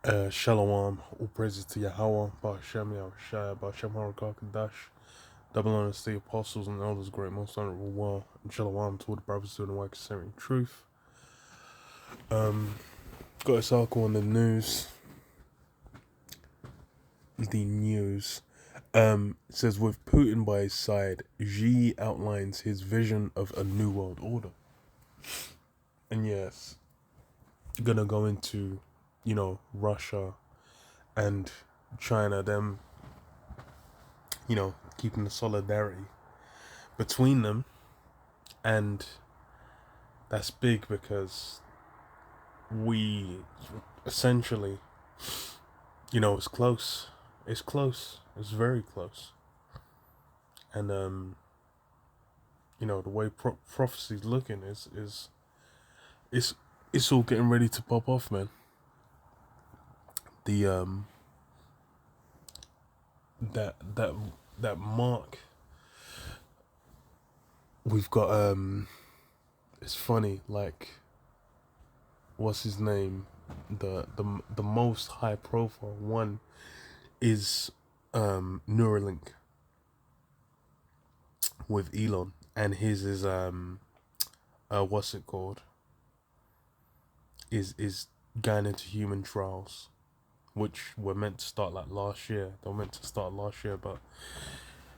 Shalom, all praises to Yahweh, Ba'ashem Yahushua, Ba'ashem Harakakadash, double honor to the apostles and elders, great, most honorable one, and Shalom to all the brothers doing the work of centering truth. Got this article on the news. It says, with Putin by his side, Xi outlines his vision of a new world order. And yes, gonna go into, Russia and China, them, keeping the solidarity between them, and that's big because we essentially, it's close. It's close. It's very close. And the way prophecy's looking is it's all getting ready to pop off, man. The that that that mark we've got, it's funny, like, what's his name, the most high profile one is Neuralink with Elon, and his is what's it called, is going into human trials, which were meant to start like last year. They were meant to start last year, but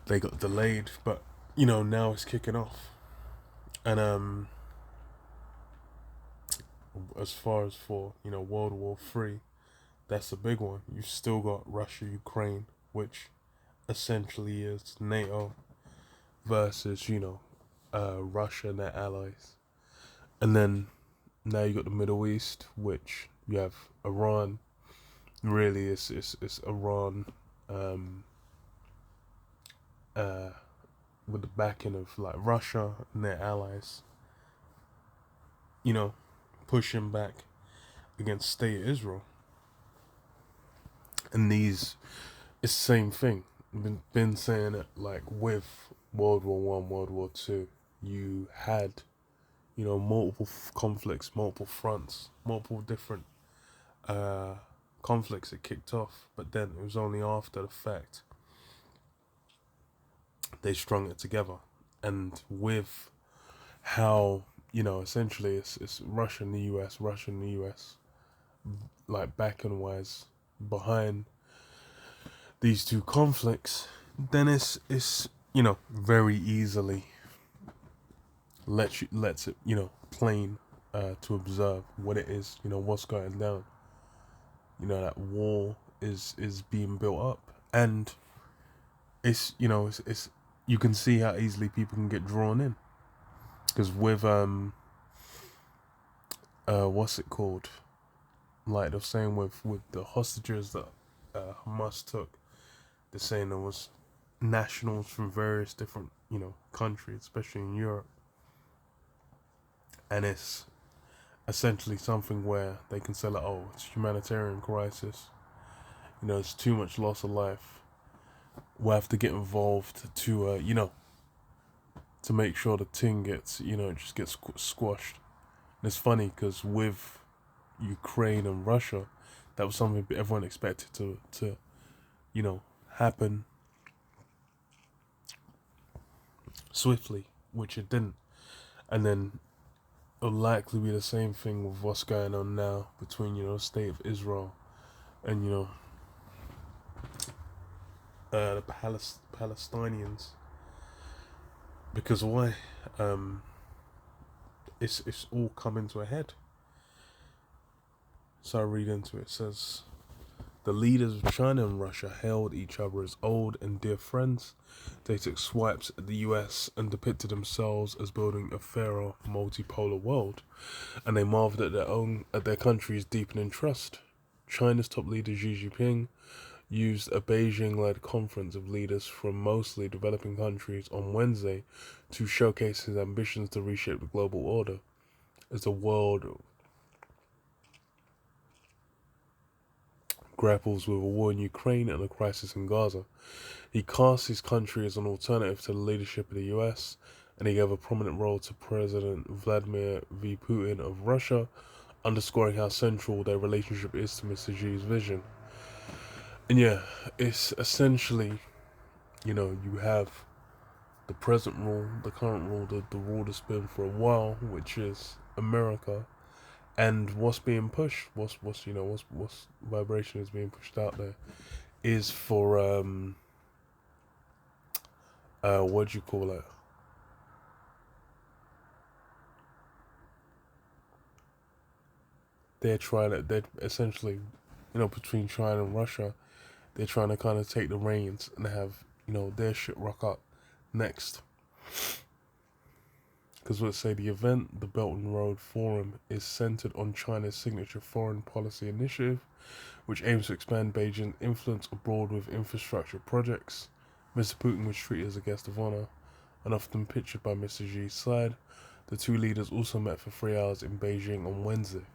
they got delayed. But now it's kicking off. And as far as for World War III, that's a big one. You've still got Russia, Ukraine, which essentially is NATO versus Russia and their allies. And then now you got the Middle East, which you have Iran. Really, it's Iran, with the backing of like Russia and their allies, pushing back against State Israel. And these, it's the same thing. Been saying it, like with World War One, World War Two, you had multiple conflicts, multiple fronts, multiple different conflicts that kicked off, but then it was only after the fact they strung it together. And with how essentially it's Russia and the US, like backing wise behind these two conflicts, then it's very easily lets it plain to observe what it is, what's going down. That war is being built up, and it's you can see how easily people can get drawn in, because with what's it called, like they're saying with the hostages that Hamas took, they're saying there was nationals from various different countries, especially in Europe, and it's essentially something where they can say like, oh, it's a humanitarian crisis, it's too much loss of life, we'll have to get involved to to make sure the thing gets just gets squashed. And it's funny because with Ukraine and Russia, that was something everyone expected to happen swiftly, which it didn't. And then it'll likely be the same thing with what's going on now between the state of Israel and the Palestinians. Because why? It's all coming to a head. So I read into it. It says, the leaders of China and Russia hailed each other as old and dear friends. They took swipes at the US and depicted themselves as building a fairer, multipolar world, and they marveled at their country's deepening trust. China's top leader Xi Jinping used a Beijing-led conference of leaders from mostly developing countries on Wednesday to showcase his ambitions to reshape the global order. As the world grapples with a war in Ukraine and a crisis in Gaza, he cast his country as an alternative to the leadership of the US, and he gave a prominent role to President Vladimir V. Putin of Russia underscoring how central their relationship is to Mr. G's vision. And yeah, it's essentially, you have the present rule, the current rule, the rule that's been for a while, which is America, and what's being pushed, what's vibration is being pushed out there, is for what do you call it? They're essentially, between China and Russia, they're trying to kind of take the reins and have, their shit rock up next. Because let's say the event, the Belt and Road Forum, is centered on China's signature foreign policy initiative, which aims to expand Beijing's influence abroad with infrastructure projects. Mr. Putin was treated as a guest of honor, and often pictured by Mr. Xi's side. The two leaders also met for 3 hours in Beijing on Wednesday.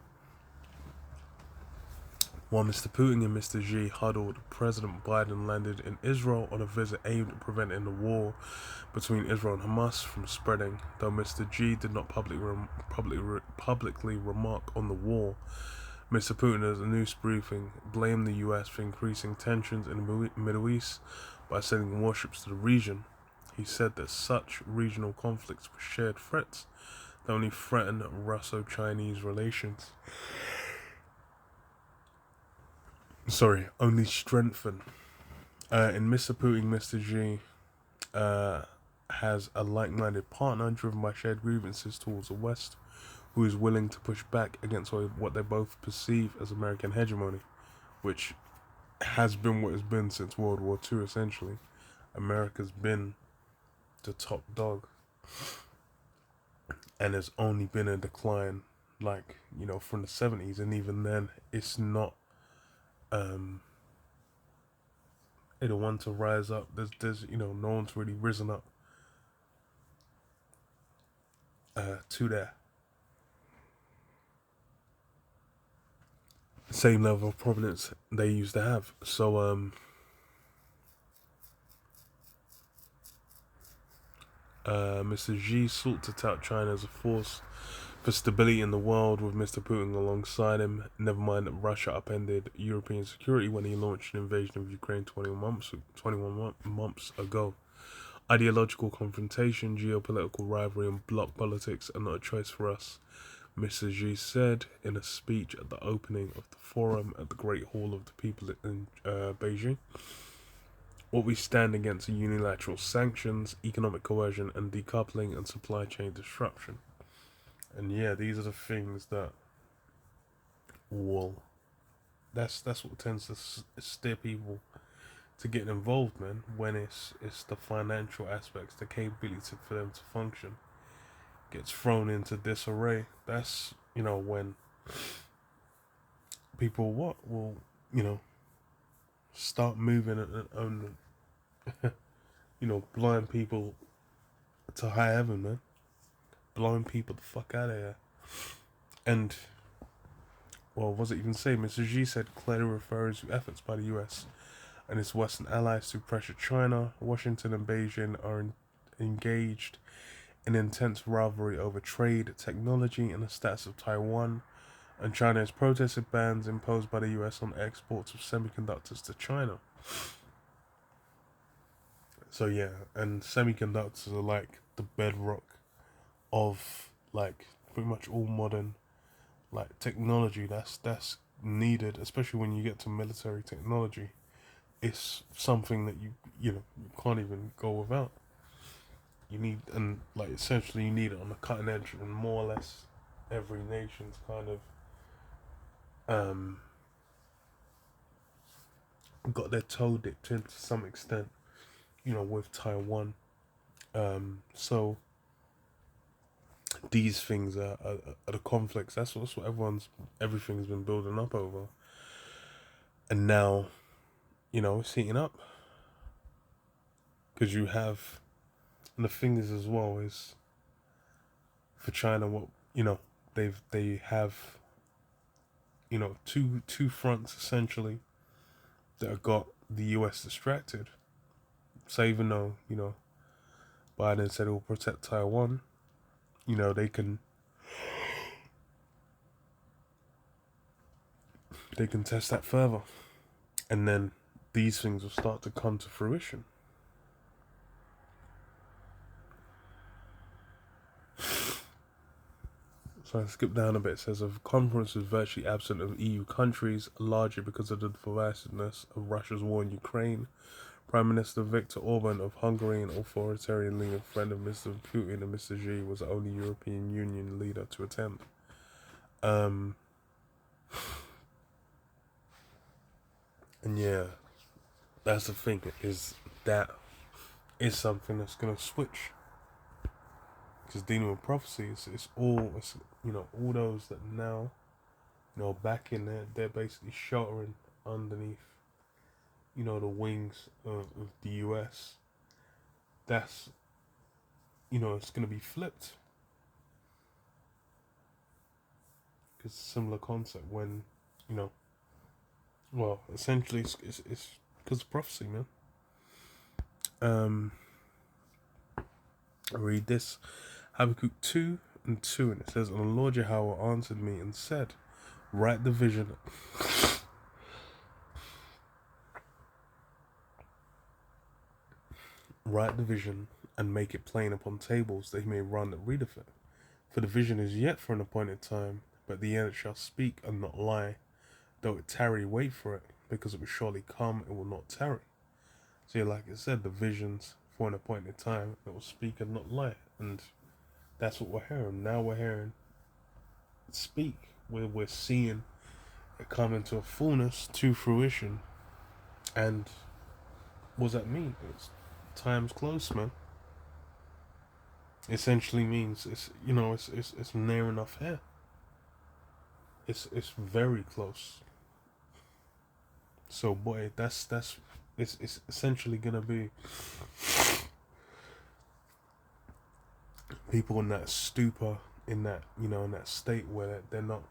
While Mr. Putin and Mr. Xi huddled, President Biden landed in Israel on a visit aimed at preventing the war between Israel and Hamas from spreading, though Mr. Xi did not publicly remark on the war. Mr. Putin, at a news briefing, blamed the US for increasing tensions in the Middle East by sending warships to the region. He said that such regional conflicts were shared threats that only threaten Russo-Chinese relations. Only strengthen. In Mr. Putin, Mr. Xi has a like-minded partner driven by shared grievances towards the West, who is willing to push back against what they both perceive as American hegemony, which has been what it's been since World War II, essentially. America's been the top dog, and has only been in decline, from the 70s, and even then, it's not the one to rise up. There's no one's really risen up to that same level of prominence they used to have. So Mr. Xi sought to tout China as a force for stability in the world, with Mr. Putin alongside him. Never mind that Russia upended European security when he launched an invasion of Ukraine 21 months ago. Ideological confrontation, geopolitical rivalry, and bloc politics are not a choice for us, Mr. Xi said in a speech at the opening of the forum at the Great Hall of the People in Beijing. What we stand against are unilateral sanctions, economic coercion, and decoupling and supply chain disruption. And yeah, these are the things that that's what tends to steer people to get involved, man, when it's the financial aspects, the capability for them to function gets thrown into disarray. That's, when people will, start moving and blind people to high heaven, man. Blowing people the fuck out of here. And, well, what does it even say? Mr. Xi said, clearly referring to efforts by the US and its Western allies to pressure China. Washington and Beijing are engaged in intense rivalry over trade, technology, and the status of Taiwan, and China has protested bans imposed by the US on exports of semiconductors to China. So yeah, and semiconductors are like the bedrock of pretty much all modern technology that's needed, especially when you get to military technology. It's something that you can't even go without. You need, and essentially you need it on the cutting edge, and more or less every nation's kind of got their toe dipped in to some extent, with Taiwan. So these things are the conflicts. That's what everything's been building up over, and now, it's heating up. Because you have, and the thing is as well is, for China, what they have, two fronts essentially that have got the US distracted. So even though Biden said it will protect Taiwan, they can they can test that further, and then these things will start to come to fruition. So I skip down a bit. It says, a conference is virtually absent of EU countries, largely because of the divisiveness of Russia's war in Ukraine. Prime Minister Viktor Orban of Hungary, an authoritarian-leaning friend of Mr. Putin and Mr. Xi, was the only European Union leader to attend. And yeah, that's the thing, is that is something that's going to switch. Because dealing with prophecy, it's all those that now, back in there, they're basically sheltering underneath, the wings of the US. That's, it's going to be flipped. Because similar concept when, essentially it's because of prophecy, man. I read this, Habakkuk 2:2, and it says, and the Lord Yahweh answered me and said, write the vision and make it plain upon tables, that he may run that readeth it. For the vision is yet for an appointed time, but the end shall speak and not lie. Though it tarry, wait for it, because it will surely come, it will not tarry. So like I said, the vision's for an appointed time, it will speak and not lie. And that's what we're hearing. Now we're hearing it speak. We're seeing it come into a fullness, to fruition. And what does that mean? It's time's close, man. Essentially means it's near enough here. It's very close. So boy, that's it's essentially gonna be people in that stupor, in that in that state where they're not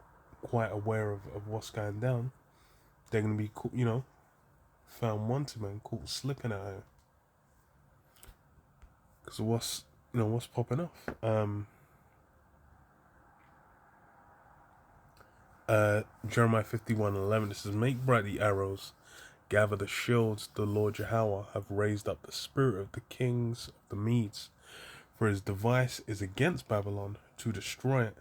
quite aware of what's going down. They're gonna be found wanting, man, caught slipping at her. Because what's popping off? Jeremiah 51:11, it says, make bright the arrows, gather the shields, the Lord Yahweh have raised up the spirit of the kings of the Medes, for his device is against Babylon to destroy it,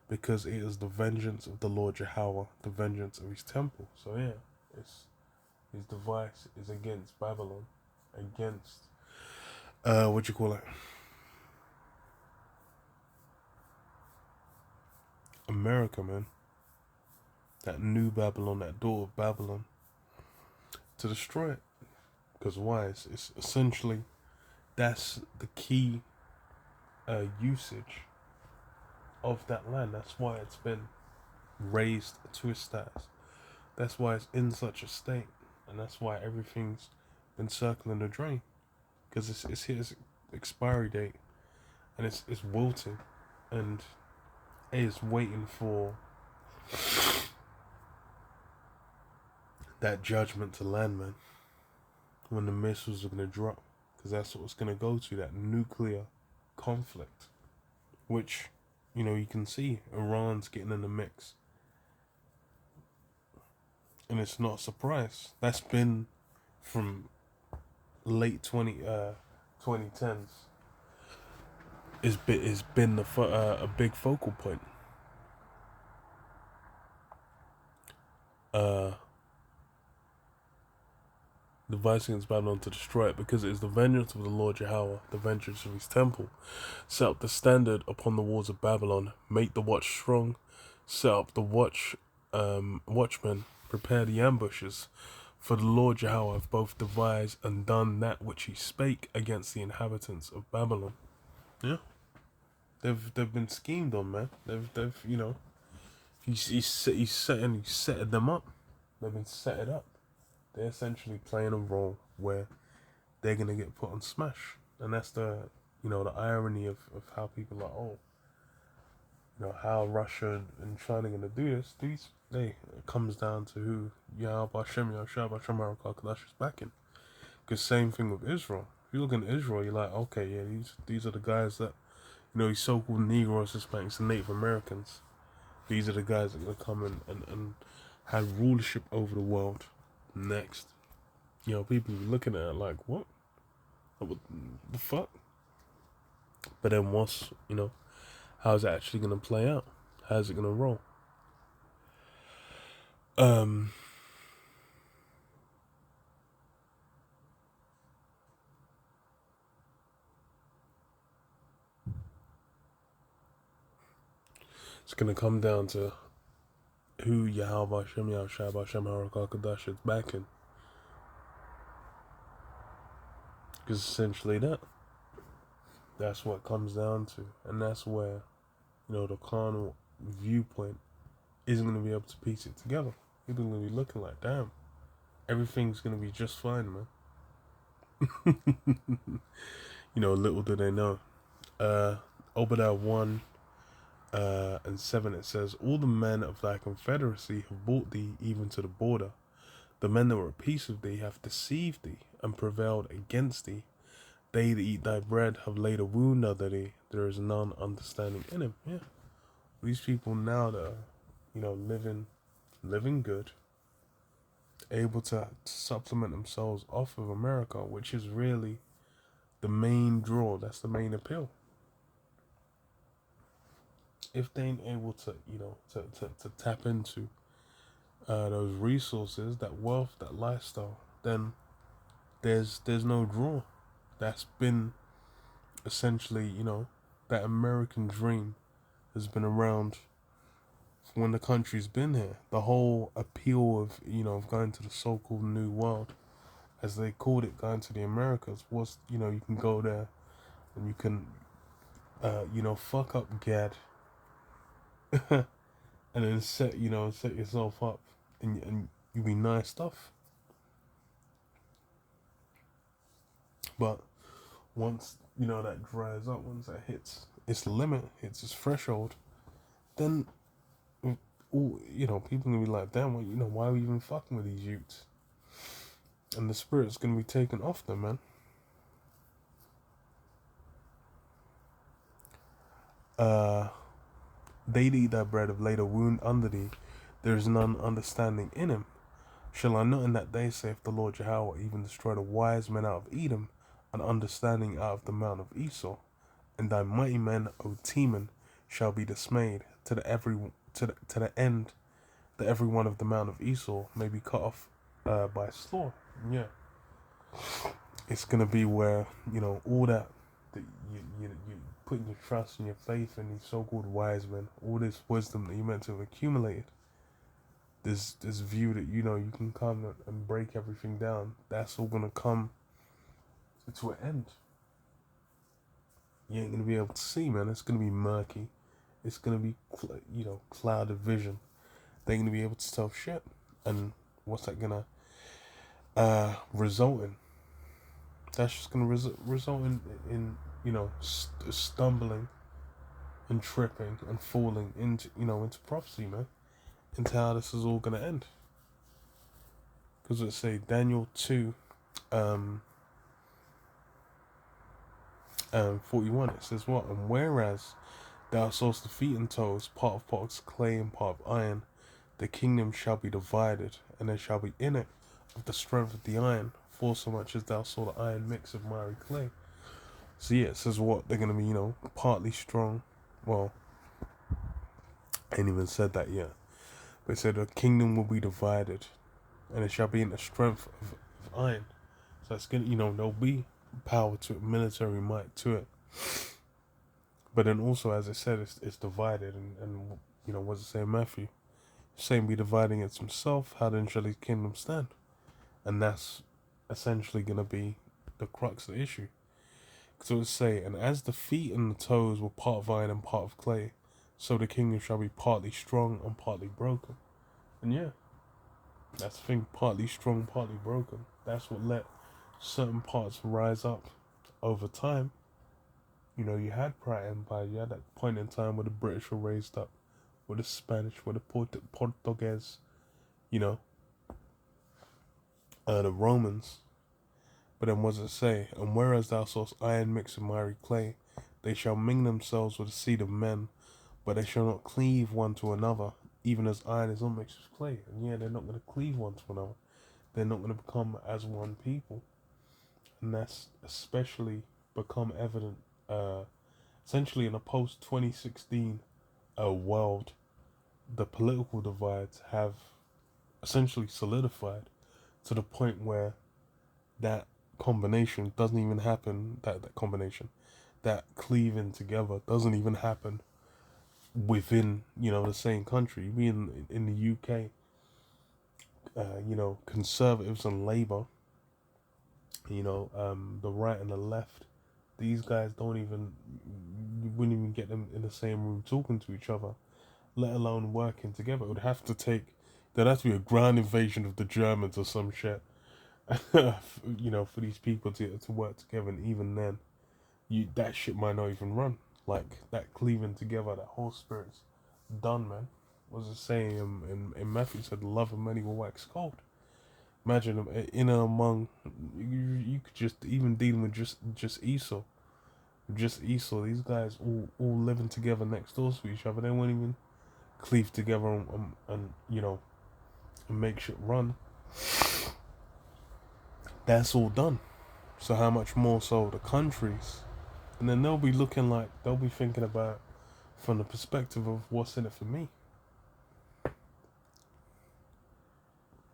because it is the vengeance of the Lord Yahweh, the vengeance of his temple. So yeah, his device is against Babylon, against America, man. That new Babylon, that door of Babylon, to destroy it. Because why? It's essentially, that's the key usage of that land. That's why it's been raised to its status. That's why it's in such a state. And that's why everything's been circling the drain. Because it's hit its expiry date. And it's wilting. And it is waiting for that judgment to land, man. When the missiles are going to drop. Because that's what it's going to go to, that nuclear conflict. Which, you can see Iran's getting in the mix. And it's not a surprise. That's been from late 2010s. It's been a big focal point. Device against Babylon to destroy it, because it is the vengeance of the Lord Yahweh, the vengeance of his temple. Set up the standard upon the walls of Babylon, make the watch strong, set up the watchmen, prepare the ambushes, for the Lord Yahweh have both devised and done that which he spake against the inhabitants of Babylon. Yeah. They've been schemed on, man. They've he's setting them up. They've been set it up. They're essentially playing a role where they're gonna get put on smash, and that's the the irony of how people are how Russia and China gonna do this. It comes down to who Hashem Barakah is backing. Because same thing with Israel. If you look at Israel, you're like, okay, yeah, these are the guys that these so-called Negroes, Hispanics, and Native Americans. These are the guys that are gonna come and had rulership over the world. Next, people were looking at it like, what? What the fuck? But then how's it actually going to play out? How's it going to roll? It's going to come down to who Yahweh Hashem Yahushua Hashem Harakakadash is backing. Because essentially that's what it comes down to. And that's where, the carnal viewpoint isn't going to be able to piece it together. You're going to be looking like, damn, everything's going to be just fine, man. Little do they know. Obadiah 1 and 7, it says, all the men of thy confederacy have brought thee even to the border. The men that were at peace with thee have deceived thee and prevailed against thee. They that eat thy bread have laid a wound under thee. There is none understanding in him. Yeah. These people now that are, living good, able to supplement themselves off of America, which is really the main draw. That's the main appeal. If they ain't able to, to tap into those resources, that wealth, that lifestyle, then there's no draw. That's been essentially, that American dream has been around when the country's been here. The whole appeal of, of going to the so-called New World, as they called it, going to the Americas, was, you can go there and you can, fuck up Gad and then set yourself up and you be nice stuff. But once, that dries up, once that hits its limit, hits its threshold, then, people gonna be like, damn, why are we even fucking with these youths? And the spirit's gonna be taken off them, man. They eat thy bread have laid a wound under thee. There is none understanding in him. Shall I not in that day, saith the Lord Jehovah, even destroy the wise men out of Edom, and understanding out of the mount of Esau? And thy mighty men, O Teman, shall be dismayed, to the end that every one of the mount of Esau may be cut off by slaughter. Yeah, it's gonna be where all that you putting your trust and your faith in these so-called wise men, all this wisdom that you meant to have accumulated, this view that you can come and break everything down, that's all gonna come to an end. You ain't gonna be able to see, man. It's gonna be murky. It's gonna be clouded vision. They ain't gonna be able to tell shit. And what's that gonna result in? That's just gonna result in stumbling and tripping and falling into prophecy, man, into how this is all gonna end. Because let's say Daniel 2 41, it says what? And whereas thou sawest the feet and toes, part of pots, clay and part of iron, the kingdom shall be divided, and there shall be in it of the strength of the iron, for so much as thou saw the iron mix of miry clay. So yeah, it says what? They're going to be, partly strong. Well, I ain't even said that yet. But it said the kingdom will be divided, and it shall be in the strength of iron. So it's going to, there'll be power to it, military might to it. But then also, as I said, it's divided. And what does it say in Matthew? Satan be dividing against himself, how then shall his kingdom stand? And that's essentially going to be the crux of the issue. So it would say, and as the feet and the toes were part of iron and part of clay, so the kingdom shall be partly strong and partly broken. And yeah, that's the thing, partly strong, partly broken. That's what let certain parts rise up over time. You had Prior Empire, you had that point in time where the British were raised up, with the Spanish, with the Portuguese, the Romans. But then what does it say? And whereas thou sawest iron mixed with miry clay, they shall mingle themselves with the seed of men, but they shall not cleave one to another, even as iron is unmixed with clay. And yeah, they're not going to cleave one to another. They're not going to become as one people. And that's especially become evident essentially in a post 2016 world. The political divides have essentially solidified to the point where that combination doesn't even happen. That combination, that cleaving together, doesn't even happen within the same country. We in the UK, Conservatives and Labour, the right and the left, these guys don't even, you wouldn't even get them in the same room talking to each other, let alone working together. It would have to take, there'd have to be a ground invasion of the Germans or some shit, for these people to work together. And even then, that shit might not even run. Like, that cleaving together, that whole spirit's done, man. Was it saying in Matthew said, love of many will wax cold. Imagine them in and among, you could just, even dealing with just Esau. Just Esau, these guys all living together next door to each other. They won't even cleave together and make shit run. That's all done. So how much more so the countries? And then they'll be thinking about from the perspective of what's in it for me.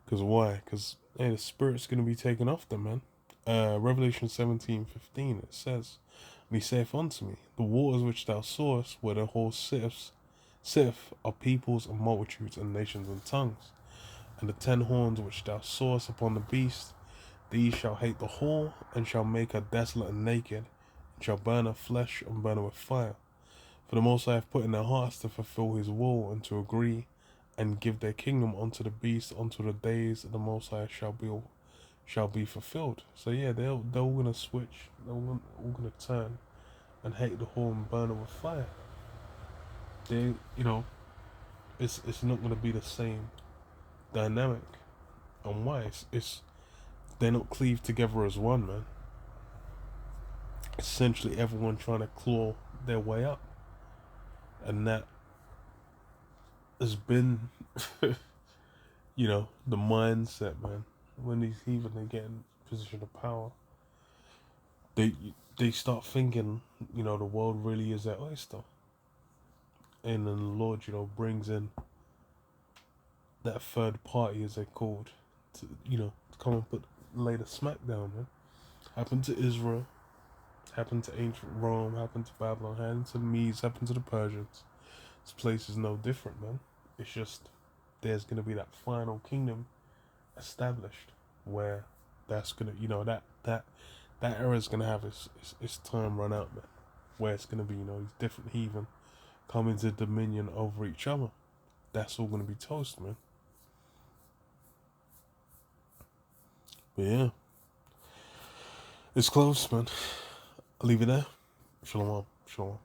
Because why? Because the spirit's going to be taken off them, man. Revelation 17:15, it says, and he saith unto me, the waters which thou sawest, where the whole sitteth, are peoples and multitudes and nations and tongues. And the 10 horns which thou sawest upon the beast, these shall hate the whore, and shall make her desolate and naked, and shall burn her flesh and burn her with fire. For the Most High hath put in their hearts to fulfill his will, and to agree, and give their kingdom unto the beast, until the days of the Most High shall be fulfilled. So yeah, they're all gonna switch. They're all gonna turn and hate the whore and burn her with fire. They, it's not gonna be the same dynamic. And why? It's they're not cleaved together as one, man. Essentially, everyone trying to claw their way up, and that has been, the mindset, man. When these heathen they get in position of power, they start thinking, the world really is their oyster, and then the Lord, brings in that third party, as they're called, to come and lay the smackdown, man. Happened to Israel, happened to ancient Rome, happened to Babylon, happened to the Medes, happened to the Persians. This place is no different, man. It's just there's gonna be that final kingdom established where that's gonna, that era is gonna have its time run out, man. Where it's gonna be, these different heathen coming to dominion over each other. That's all gonna be toast, man. But yeah, it's close, man. I'll leave it there. Shalom. Shalom.